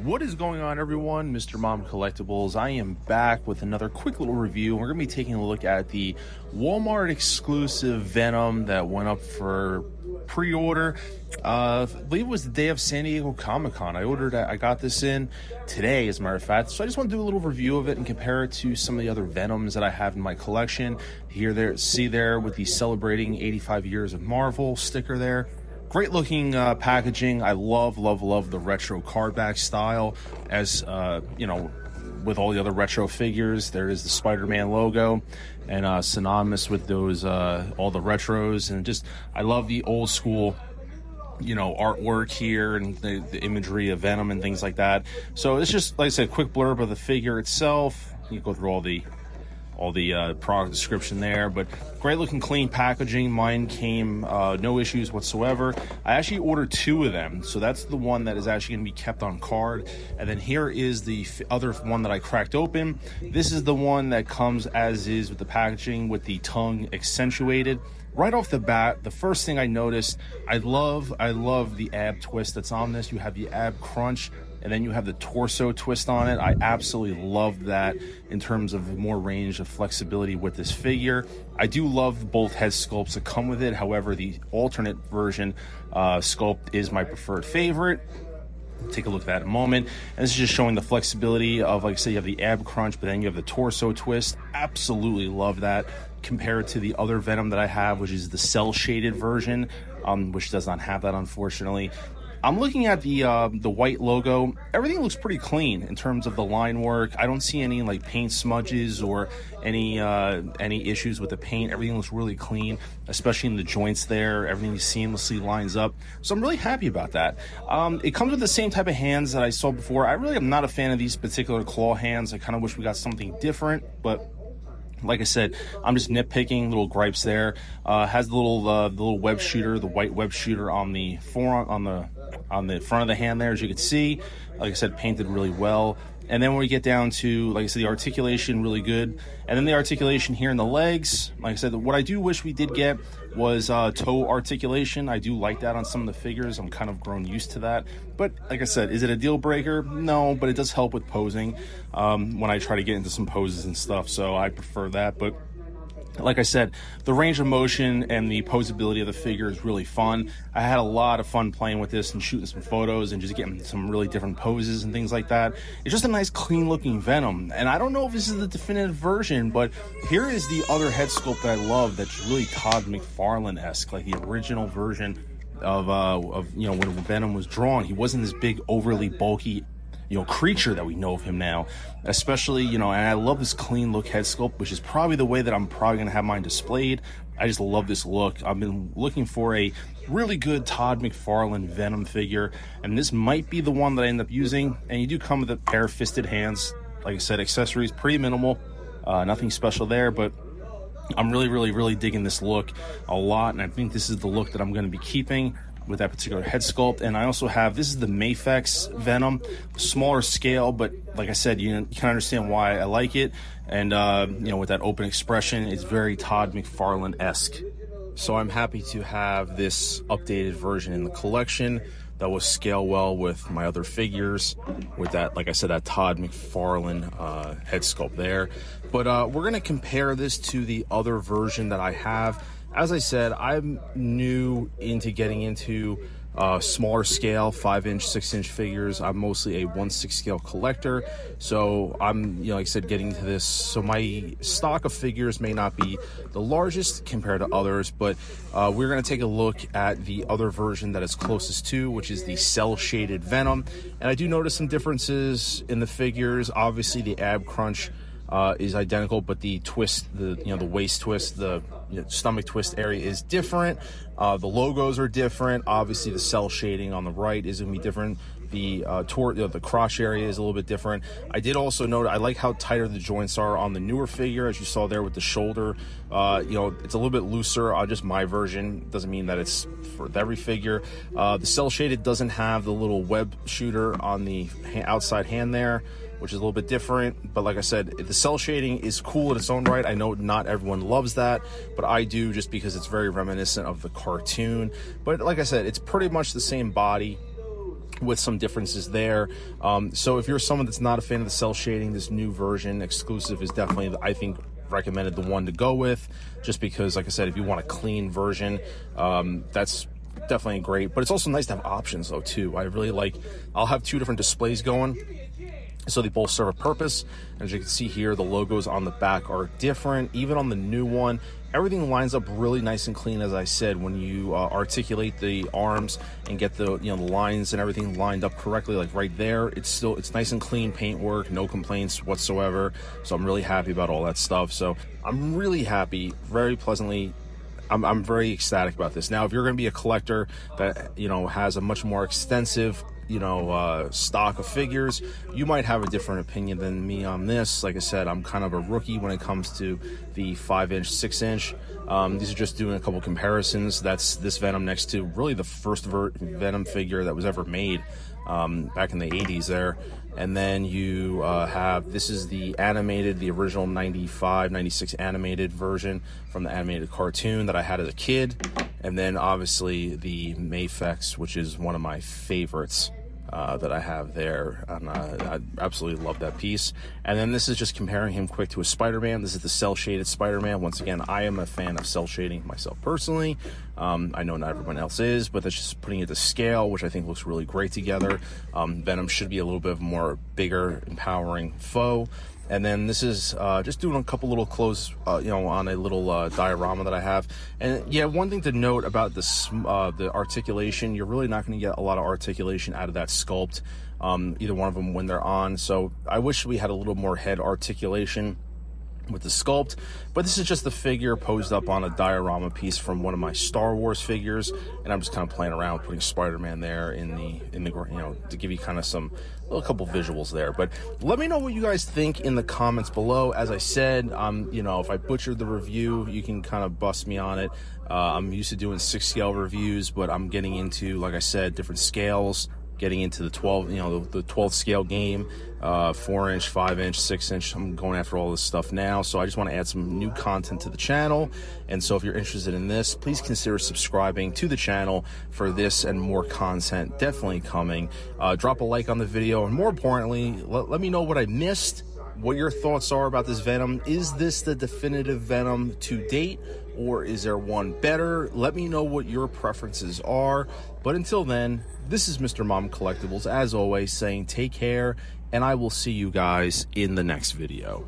What is going on, everyone? Mr. Mom Collectibles. I am back with another quick little review. We're going to be taking a look at the Walmart exclusive Venom that went up for pre-order. I believe it was the day of San Diego Comic-Con. I got this in today, as a matter of fact. So I just want to do a little review of it and compare it to some of the other Venoms that I have in my collection. See there with the celebrating 85 years of Marvel sticker there. Great looking packaging. I love the retro card back style. As you know, with all the other retro figures, there is the Spider-Man logo, and synonymous with those all the retros. And just I love the old school, you know, artwork here and the imagery of Venom and things like that. So it's just, like I said, a quick blurb of the figure itself. You go through all the product description there, but great looking clean packaging. Mine came no issues whatsoever. I actually ordered two of them, so that's the one that is actually going to be kept on card, and then here is the other one that I cracked open. This is the one that comes as is with the packaging with the tongue accentuated. Right off the bat, the first thing I noticed, I love the ab twist that's on this. You have the ab crunch, and then you have the torso twist on it. I absolutely love that in terms of more range of flexibility with this figure. I do love both head sculpts that come with it. However, the alternate version sculpt is my preferred favorite. Take a look at that in a moment. And this is just showing the flexibility of, like I said, you have the ab crunch, but then you have the torso twist. Absolutely love that. Compared to the other Venom that I have, which is the cell shaded version, which does not have that, unfortunately. I'm looking at the white logo. Everything looks pretty clean in terms of the line work. I don't see any like paint smudges or any issues with the paint. Everything looks really clean, especially in the joints there. Everything seamlessly lines up. So I'm really happy about that. It comes with the same type of hands that I saw before. I really am not a fan of these particular claw hands. I kind of wish we got something different, but like I said, I'm just nitpicking, little gripes there. Has the little web shooter, the white web shooter on the forearm, on the front of the hand there, as you can see. Like I said, painted really well. And then when we get down to, like I said, the articulation, really good. And then the articulation here in the legs, like I said, what I do wish we did get was toe articulation. I do like that on some of the figures. I'm kind of grown used to that. But like I said, is it a deal breaker? No, but it does help with posing when I try to get into some poses and stuff. So I prefer that. But like I said, the range of motion and the posability of the figure is really fun. I had a lot of fun playing with this and shooting some photos and just getting some really different poses and things like that. It's just a nice, clean-looking Venom. And I don't know if this is the definitive version, but here is the other head sculpt that I love that's really Todd McFarlane-esque, like the original version of you know, when Venom was drawn. He wasn't this big, overly bulky, you know, creature that we know of him now, especially, you know, and I love this clean look head sculpt, which is probably the way that I'm probably going to have mine displayed. I just love this look. I've been looking for a really good Todd McFarlane Venom figure, and this might be the one that I end up using. And you do come with a pair of fisted hands. Like I said, accessories pretty minimal, nothing special there, but I'm really digging this look a lot, and I think this is the look that I'm going to be keeping with that particular head sculpt. And I also have, this is the Mafex Venom, smaller scale, but like I said, you can understand why I like it. And you know, with that open expression, it's very Todd McFarlane-esque. So I'm happy to have this updated version in the collection that will scale well with my other figures, with that, like I said, that Todd McFarlane head sculpt there. But we're gonna compare this to the other version that I have. As I said, I'm new into getting into smaller scale, 5-inch, 6-inch figures. I'm mostly a 1/6 scale collector, so I'm, you know, like I said, getting to this. So my stock of figures may not be the largest compared to others, but we're going to take a look at the other version that is closest to, which is the cell shaded Venom. And I do notice some differences in the figures. Obviously, the ab crunch is identical, but the twist, the waist twist, the stomach twist area is different. The logos are different. Obviously, the cell shading on the right is going to be different. The crotch area is a little bit different. I did also note I like how tighter the joints are on the newer figure, as you saw there with the shoulder. You know, it's a little bit looser. Just my version doesn't mean that it's for every figure. The cell shaded doesn't have the little web shooter on the outside hand there, which is a little bit different. But like I said, the cell shading is cool in its own right. I know not everyone loves that, but I do, just because it's very reminiscent of the cartoon. But like I said, it's pretty much the same body. with some differences there. So if you're someone that's not a fan of the cell shading, this new version exclusive is definitely, I think, recommended the one to go with, just because, like I said, if you want a clean version, that's definitely great. But it's also nice to have options though too. I really like, I'll have two different displays going, so they both serve a purpose. As you can see here, the logos on the back are different. Even on the new one, everything lines up really nice and clean. As I said, when you articulate the arms and get the the lines and everything lined up correctly, like right there, it's nice and clean paintwork, no complaints whatsoever. So I'm really happy about all that stuff. So I'm really happy, very pleasantly. I'm very ecstatic about this. Now, if you're going to be a collector that has a much more extensive stock of figures, you might have a different opinion than me on this. Like I said, I'm kind of a rookie when it comes to the 5-inch, 6-inch. These are just doing a couple comparisons. That's this Venom next to really the first Venom figure that was ever made back in the 80s there. And then you have, this is the animated, the original 95, 96 animated version from the animated cartoon that I had as a kid. And then obviously the Mafex, which is one of my favorites that I have there. And I absolutely love that piece. And then this is just comparing him quick to a Spider-Man. This is the cell-shaded Spider-Man. Once again, I am a fan of cell shading myself personally. I know not everyone else is, but that's just putting it to scale, which I think looks really great together. Venom should be a little bit more bigger, empowering foe. And then this is just doing a couple little close, on a little diorama that I have. And yeah, one thing to note about this, the articulation, you're really not going to get a lot of articulation out of that sculpt, either one of them when they're on. So I wish we had a little more head articulation with the sculpt, but this is just the figure posed up on a diorama piece from one of my Star Wars figures, and I'm just kind of playing around with putting Spider-Man there in the to give you kind of a couple visuals there. But let me know what you guys think in the comments below. As I said, if I butchered the review, you can kind of bust me on it. I'm used to doing 6 scale reviews, but I'm getting into, like I said, different scales, getting into the 12, the 12th scale game, 4-inch, 5-inch, 6-inch. I'm going after all this stuff now, so I just want to add some new content to the channel. And so if you're interested in this, please consider subscribing to the channel for this and more content definitely coming. Drop a like on the video, and more importantly, let me know what I missed, what your thoughts are about this Venom. Is this the definitive Venom to date, or is there one better? Let me know what your preferences are. But until then, this is Mr. Mom Collectibles, as always, saying take care, and I will see you guys in the next video.